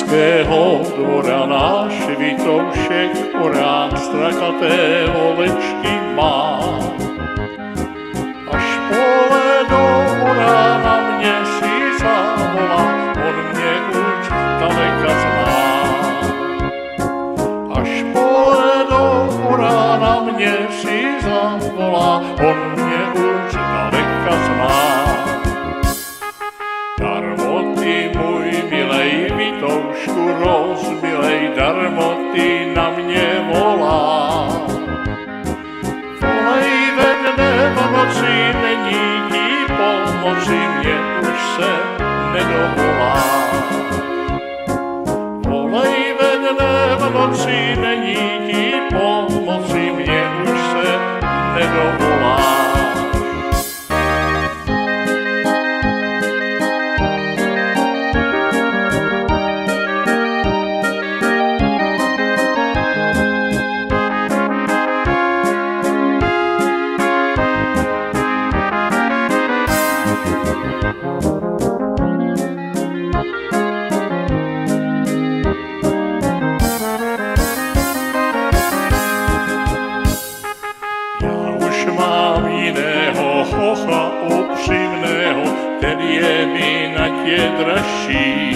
Kráľovského dvora náš Vitoušek rád strakaté ovečky má. Až pole do hora na mne si zavolá, on mne už daleka zná. Až pole do hora na mne si zavolá, on mne už daleka zná. Darmo ty, môj milej Vitoušku, rozmilej, darmo ty na mne volá. Volej ve dne v noci, není ti pomoci, mne už se nedovolá. Volej ve dne v noci, není ti pomoci, mne už se nedovolá. Mám jiného hocha upřímného, ten je mi na tě dražší.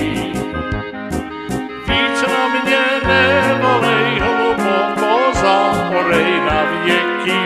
Víc na mě nevolej, hluboko zahorej, na věky